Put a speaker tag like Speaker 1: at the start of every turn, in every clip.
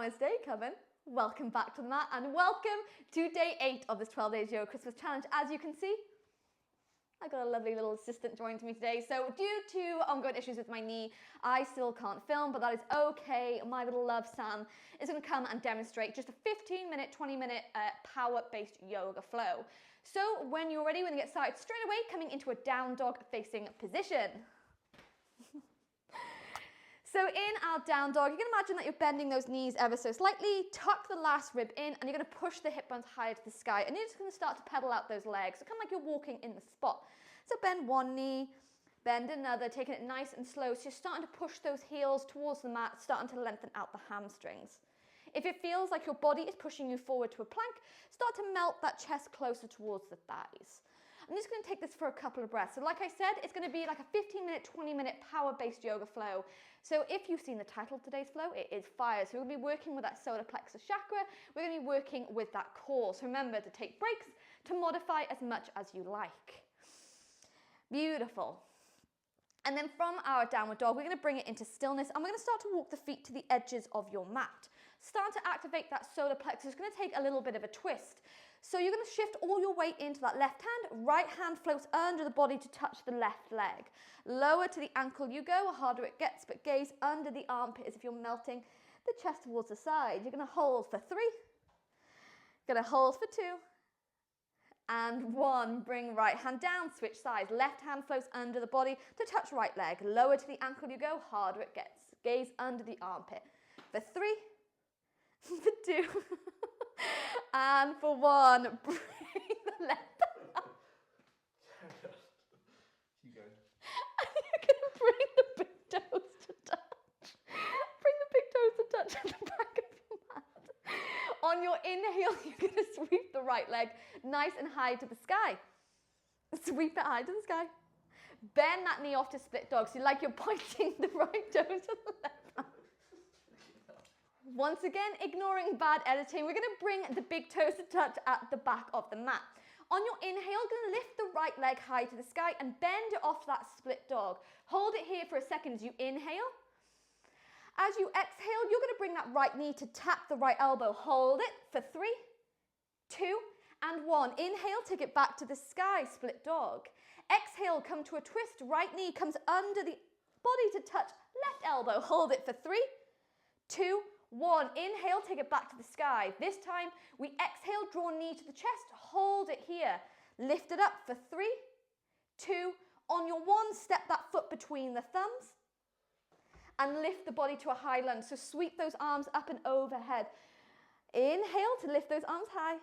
Speaker 1: Valentine's Day coming. Welcome back to the mat and welcome to day 8 of this 12 Days Yoga Christmas Challenge. As you can see, I got a lovely little assistant joined me today. So due to ongoing issues with my knee, I still can't film, but that is okay. My little love, Sam, is going to come and demonstrate just a 15-minute, 20-minute power-based yoga flow. So when you're ready, we're going to get started straight away, coming into a down dog facing position. So in our down dog, you can imagine that you're bending those knees ever so slightly, tuck the last rib in, and you're going to push the hip bones higher to the sky. And you're just going to start to pedal out those legs, so kind of like you're walking in the spot. So bend one knee, bend another, taking it nice and slow. So you're starting to push those heels towards the mat, starting to lengthen out the hamstrings. If it feels like your body is pushing you forward to a plank, start to melt that chest closer towards the thighs. I'm just going to take this for a couple of breaths. So like I said, it's going to be like a 15-minute, 20-minute power-based yoga flow. So if you've seen the title of today's flow, it is fire. So we're going to be working with that solar plexus chakra. We're going to be working with that core. So remember to take breaks, to modify as much as you like. Beautiful. And then from our downward dog, we're going to bring it into stillness and we're going to start to walk the feet to the edges of your mat. Start to activate that solar plexus. It's going to take a little bit of a twist. So you're going to shift all your weight into that left hand. Right hand floats under the body to touch the left leg. Lower to the ankle you go, the harder it gets, but gaze under the armpit as if you're melting the chest towards the side. You're going to hold for 3. Going to hold for 2. And 1. Bring right hand down, switch sides. Left hand floats under the body to touch right leg. Lower to the ankle you go, harder it gets. Gaze under the armpit. For 3, for 2, and for 1. Bring the left hand.
Speaker 2: Keep going.
Speaker 1: And you're going to bring the big toes to touch. Bring the big toes to touch at the back of your mat. On your inhale, you're going to sweep the right leg nice and high to the sky. Sweep it high to the sky. Bend that knee off to split dog. So like you're pointing the right toes to the left hand. Once again, ignoring bad editing, we're going to bring the big toes to touch at the back of the mat. On your inhale, you're going to lift the right leg high to the sky and bend it off that split dog. Hold it here for a second as you inhale. As you exhale, you're going to bring that right knee to tap the right elbow. Hold it for 3, 2, and 1. Inhale, take it back to the sky, split dog. Exhale, come to a twist. Right knee comes under the body to touch left elbow. Hold it for 3, 2, 1. Inhale, take it back to the sky. This time, we exhale, draw knee to the chest. Hold it here. Lift it up for 3, 2. On your 1, step that foot between the thumbs. And lift the body to a high lunge. So sweep those arms up and overhead. Inhale to lift those arms high.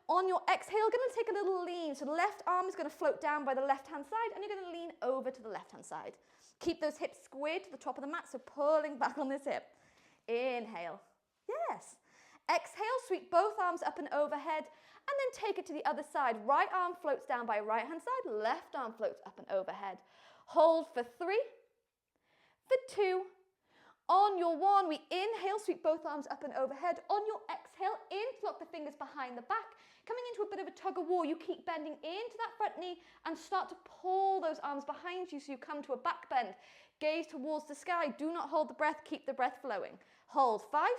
Speaker 1: On your exhale, going to take a little lean. So the left arm is going to float down by the left-hand side, and you're going to lean over to the left-hand side. Keep those hips squared to the top of the mat, so pulling back on this hip. Inhale. Yes. Exhale, sweep both arms up and overhead, and then take it to the other side. Right arm floats down by right-hand side, left arm floats up and overhead. Hold for 3, for 2. On your 1, we inhale, sweep both arms up and overhead. On your exhale, interlock the fingers behind the back. Coming into a bit of a tug of war, you keep bending into that front knee and start to pull those arms behind you so you come to a back bend. Gaze towards the sky. Do not hold the breath. Keep the breath flowing. Hold 5,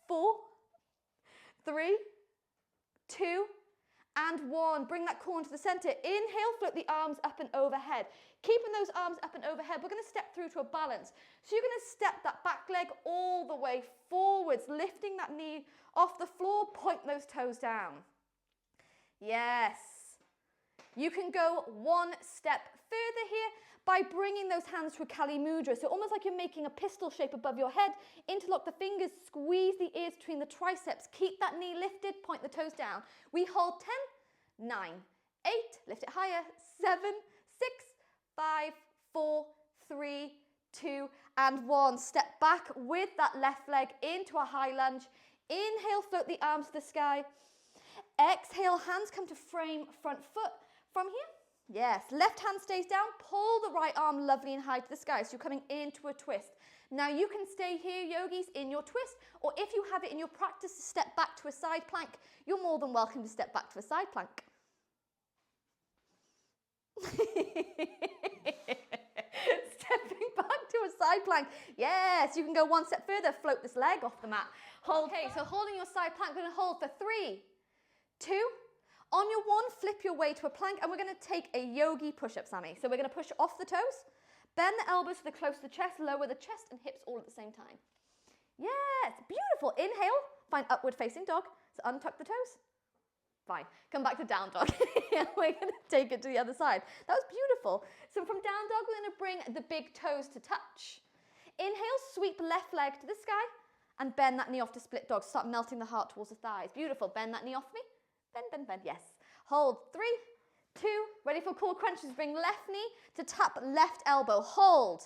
Speaker 1: 4, 3, 2, and 1. Bring that core into the center. Inhale, float the arms up and overhead. Keeping those arms up and overhead, we're going to step through to a balance. So you're going to step that back leg all the way forwards, lifting that knee off the floor, point those toes down. Yes. You can go 1 step further here by bringing those hands to a Kali Mudra. So almost like you're making a pistol shape above your head. Interlock the fingers, squeeze the ears between the triceps. Keep that knee lifted, point the toes down. We hold 10, 9, 8, lift it higher, 7, 6, 5, 4, 3, 2, and 1. Step back with that left leg into a high lunge. Inhale, float the arms to the sky. Exhale, hands come to frame front foot. From here, yes, left hand stays down. Pull the right arm lovely and high to the sky. So you're coming into a twist. Now you can stay here, yogis, in your twist, or if you have it in your practice to step back to a side plank, you're more than welcome to step back to a side plank. Stepping back to a side plank. Yes, you can go one step further, float this leg off the mat. Hold. Okay, so holding your side plank, we're going to hold for 3, 2. On your 1, flip your way to a plank, and we're going to take a yogi push-up, Sammy. So we're going to push off the toes, bend the elbows so they're close to the chest, lower the chest and hips all at the same time. Yes, beautiful. Inhale, find upward facing dog. So untuck the toes. Fine. Come back to down dog. We're going to take it to the other side. That was beautiful. So from down dog, we're going to bring the big toes to touch. Inhale, sweep left leg to the sky and bend that knee off to split dog. Start melting the heart towards the thighs. Beautiful. Bend that knee off me. Bend, bend, bend. Yes. Hold. 3, 2. Ready for core crunches. Bring left knee to tap left elbow. Hold.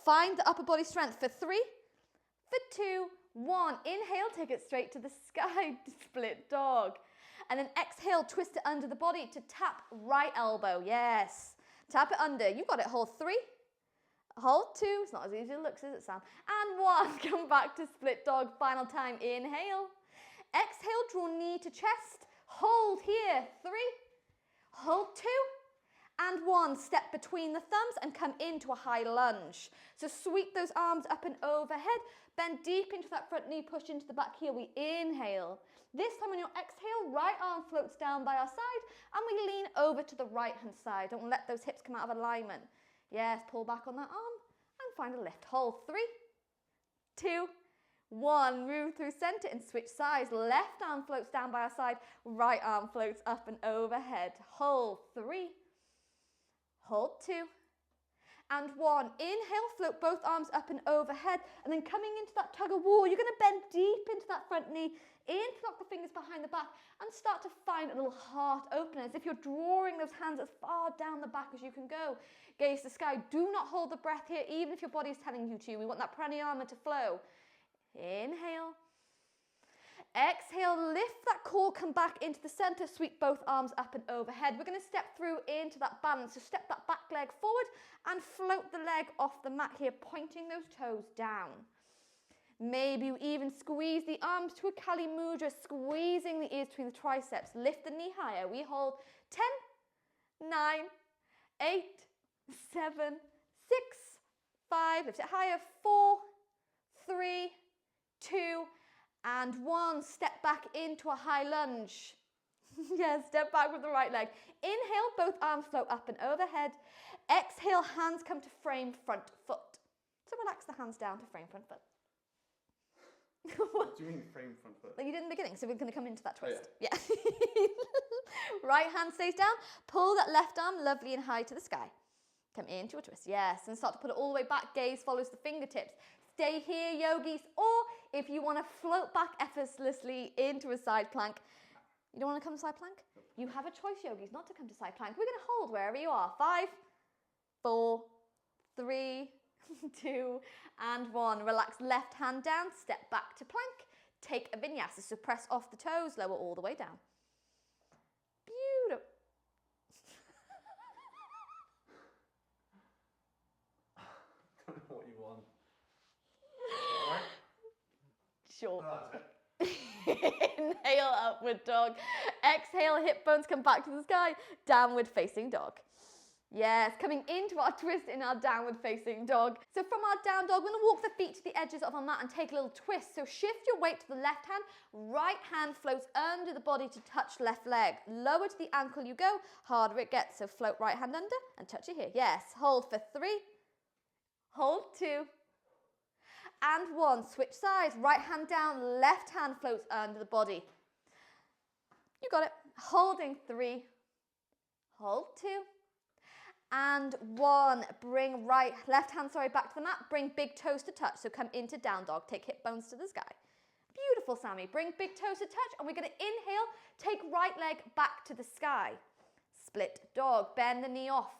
Speaker 1: Find the upper body strength for 3, for 2, 1. Inhale, take it straight to the sky. Split dog. And then exhale, twist it under the body to tap right elbow. Yes. Tap it under. You got it. Hold 3. Hold 2. It's not as easy as it looks, is it, Sam? And 1. Come back to split dog. Final time. Inhale. Exhale, draw knee to chest. Hold here. 3. Hold 2. And 1. Step between the thumbs and come into a high lunge. So sweep those arms up and overhead. Bend deep into that front knee. Push into the back heel. We inhale. This time on your exhale, right arm floats down by our side and we lean over to the right hand side. Don't let those hips come out of alignment. Yes, pull back on that arm and find a lift. Hold 3, 2, 1. Move through center and switch sides. Left arm floats down by our side. Right arm floats up and overhead. Hold 3, hold 2, and 1. Inhale, float both arms up and overhead. And then coming into that tug of war, you're going to bend deep into that front knee, interlock the fingers behind the back, and start to find a little heart opener, as if you're drawing those hands as far down the back as you can go. Gaze to the sky. Do not hold the breath here, even if your body is telling you to. We want that pranayama to flow. Inhale. Exhale, lift that core, come back into the center, sweep both arms up and overhead. We're going to step through into that balance. So step that back leg forward and float the leg off the mat here, pointing those toes down. Maybe you even squeeze the arms to a Kali Mudra, squeezing the ears between the triceps. Lift the knee higher. We hold 10, 9, 8, 7, 6, 5. Lift it higher. 4, 3, 2, and 1. Step back into a high lunge. Yes, step back with the right leg. Inhale, both arms float up and overhead. Exhale, hands come to frame front foot. So relax the hands down to frame front foot.
Speaker 2: What do you mean frame front foot?
Speaker 1: Like you did in the beginning, so we're going to come into that twist.
Speaker 2: Oh, yeah.
Speaker 1: Yeah. Right hand stays down. Pull that left arm lovely and high to the sky. Come into a twist. Yes, and start to put it all the way back. Gaze follows the fingertips. Stay here, yogis. Or if you want to float back effortlessly into a side plank. You don't want to come to side plank? You have a choice, yogis, not to come to side plank. We're going to hold wherever you are. 5, 4, 3, 2, and 1. Relax left hand down, step back to plank. Take a vinyasa, so press off the toes, lower all the way down. Beautiful.
Speaker 2: I don't know what you want.
Speaker 1: Sure.
Speaker 2: Oh,
Speaker 1: Inhale, upward dog. Exhale, hip bones come back to the sky. Downward facing dog. Yes, coming into our twist in our downward facing dog. So from our down dog, we're going to walk the feet to the edges of our mat and take a little twist. So shift your weight to the left hand. Right hand floats under the body to touch left leg. Lower to the ankle you go, harder it gets. So float right hand under and touch it here. Yes, hold for 3, hold 2, and 1. Switch sides. Right hand down, left hand floats under the body. You got it. Holding 3, hold 2, and 1. Bring left hand, back to the mat. Bring big toes to touch. So come into down dog. Take hip bones to the sky. Beautiful, Sammy. Bring big toes to touch, and we're going to inhale. Take right leg back to the sky. Split dog. Bend the knee off.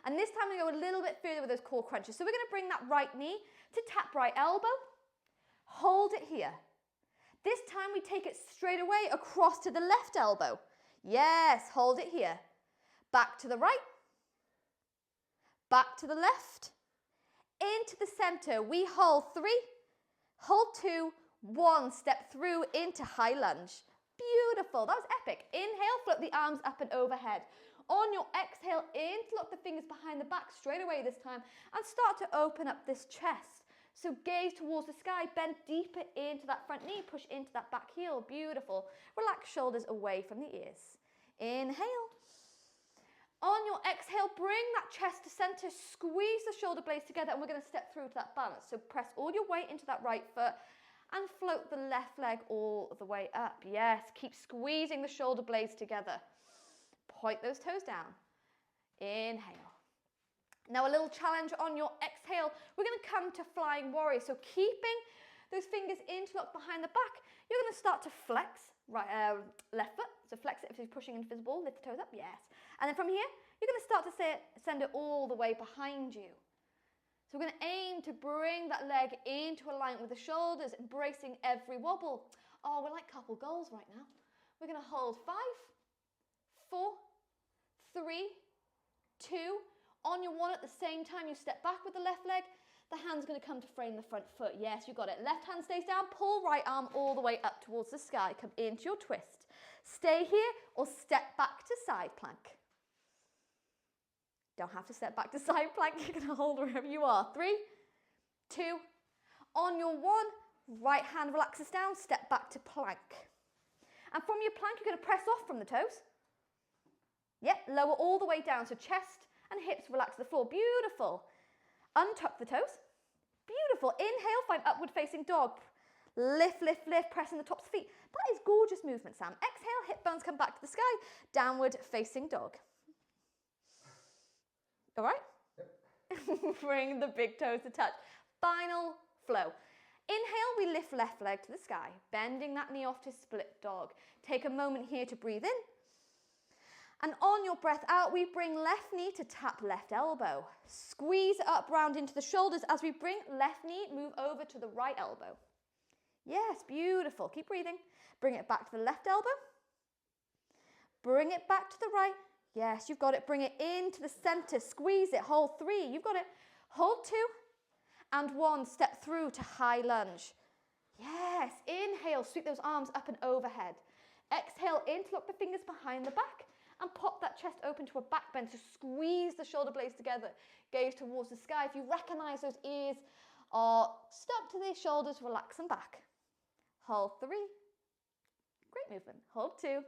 Speaker 1: And this time we go a little bit further with those core crunches. So we're going to bring that right knee to tap right elbow. Hold it here. This time we take it straight away across to the left elbow. Yes, hold it here. Back to the right. Back to the left. Into the center. We hold 3, hold 2, 1. Step through into high lunge. Beautiful. That was epic. Inhale, float the arms up and overhead. On your exhale, interlock the fingers behind the back straight away this time and start to open up this chest. So gaze towards the sky, bend deeper into that front knee, push into that back heel. Beautiful. Relax shoulders away from the ears. Inhale. On your exhale, bring that chest to center, squeeze the shoulder blades together, and we're going to step through to that balance. So press all your weight into that right foot and float the left leg all the way up. Yes, keep squeezing the shoulder blades together. Point those toes down. Inhale. Now a little challenge on your exhale. We're going to come to flying warrior. So keeping those fingers interlocked behind the back, you're going to start to flex left foot. So flex it if you're pushing into visible, lift the toes up, yes. And then from here, you're going to start to send it all the way behind you. So we're going to aim to bring that leg into alignment with the shoulders, embracing every wobble. Oh, we're like couple goals right now. We're going to hold 5, 4, 3, 2. On your one at the same time, you step back with the left leg. The hand's going to come to frame the front foot. Yes, you got it. Left hand stays down. Pull right arm all the way up towards the sky. Come into your twist. Stay here or step back to side plank. Don't have to step back to side plank. You're going to hold wherever you are. 3, 2. On your one, right hand relaxes down. Step back to plank. And from your plank, you're going to press off from the toes. Yep, lower all the way down. So chest and hips relax the floor. Beautiful. Untuck the toes. Beautiful. Inhale, find upward facing dog. Lift, lift, lift, pressing the tops of feet. That is gorgeous movement, Sam. Exhale, hip bones come back to the sky. Downward facing dog. All right? Yep. Bring the big toes to touch. Final flow. Inhale, we lift left leg to the sky, bending that knee off to split dog. Take a moment here to breathe in. And on your breath out, we bring left knee to tap left elbow. Squeeze up round into the shoulders as we bring left knee, move over to the right elbow. Yes, beautiful. Keep breathing. Bring it back to the left elbow. Bring it back to the right. Yes, you've got it. Bring it into the center. Squeeze it. Hold 3. You've got it. Hold 2. And 1. Step through to high lunge. Yes. Inhale. Sweep those arms up and overhead. Exhale. Interlock the fingers behind the back. And pop that chest open to a back bend. So squeeze the shoulder blades together. Gaze towards the sky. If you recognize those ears are stuck to the shoulders, relax them back. Hold 3. Great movement. Hold 2.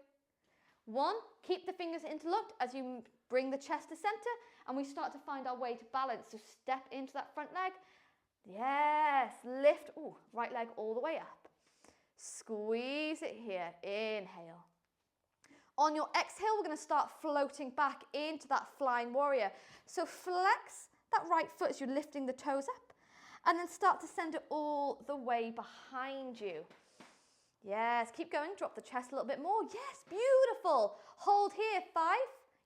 Speaker 1: 1. Keep the fingers interlocked as you bring the chest to center. And we start to find our way to balance. So step into that front leg. Yes. Lift. Ooh, right leg all the way up. Squeeze it here. Inhale. On your exhale, we're going to start floating back into that flying warrior. So flex that right foot as you're lifting the toes up, and then start to send it all the way behind you. Yes, keep going. Drop the chest a little bit more. Yes, beautiful. Hold here. 5.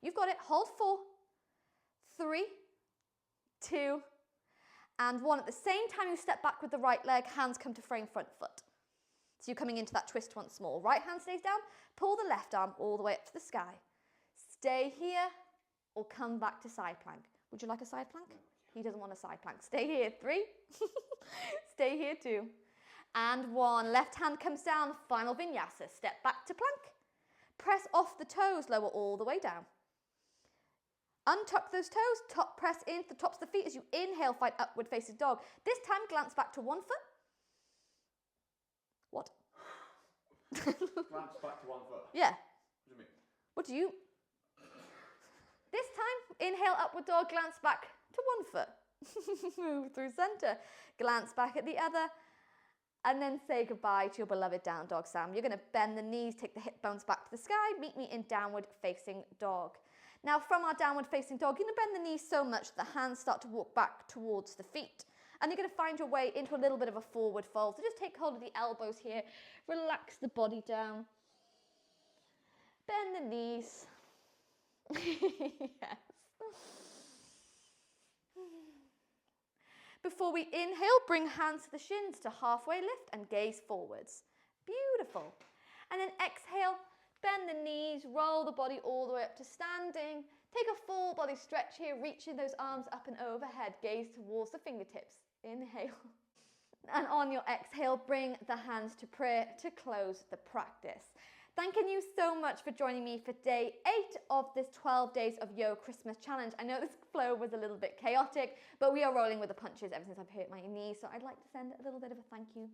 Speaker 1: You've got it. Hold 4, 3, 2, and 1. At the same time, you step back with the right leg. Hands come to frame front foot. So you're coming into that twist once more. Right hand stays down. Pull the left arm all the way up to the sky. Stay here or come back to side plank. Would you like a side plank? He doesn't want a side plank. Stay here. 3. Stay here 2. And 1. Left hand comes down. Final vinyasa. Step back to plank. Press off the toes. Lower all the way down. Untuck those toes. Top press into the tops of the feet as you inhale. Find upward facing dog. This time glance back to one foot. What?
Speaker 2: Glance back to one foot.
Speaker 1: Yeah.
Speaker 2: What do you mean?
Speaker 1: What do you? This time, inhale, upward dog, glance back to one foot. Move through center. Glance back at the other. And then say goodbye to your beloved down dog, Sam. You're going to bend the knees, take the hip bones back to the sky. Meet me in downward facing dog. Now, from our downward facing dog, you're going to bend the knees so much that the hands start to walk back towards the feet. And you're going to find your way into a little bit of a forward fold. So just take hold of the elbows here. Relax the body down. Bend the knees. Yes. Before we inhale, bring hands to the shins to halfway lift and gaze forwards. Beautiful. And then exhale, bend the knees, roll the body all the way up to standing. Take a full body stretch here, reaching those arms up and overhead. Gaze towards the fingertips. Inhale. And on your exhale, bring the hands to prayer to close the practice. Thanking you so much for joining me for day 8 of this 12 days of Yo Christmas challenge. I know this flow was a little bit chaotic, but we are rolling with the punches ever since I've hurt my knee, so I'd like to send a little bit of a thank you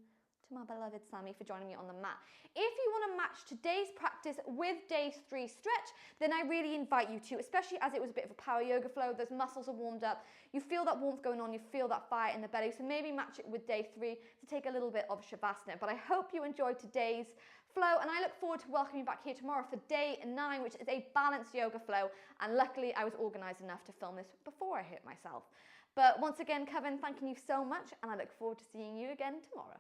Speaker 1: to my beloved Sammy for joining me on the mat. If you want to match today's practice with day 3 stretch, then I really invite you to, especially as it was a bit of a power yoga flow, those muscles are warmed up, you feel that warmth going on, you feel that fire in the belly, so maybe match it with day 3 to take a little bit of Shavasana. But I hope you enjoyed today's flow, and I look forward to welcoming you back here tomorrow for day 9, which is a balanced yoga flow, and luckily I was organised enough to film this before I hurt myself. But once again, Kevin, thanking you so much, and I look forward to seeing you again tomorrow.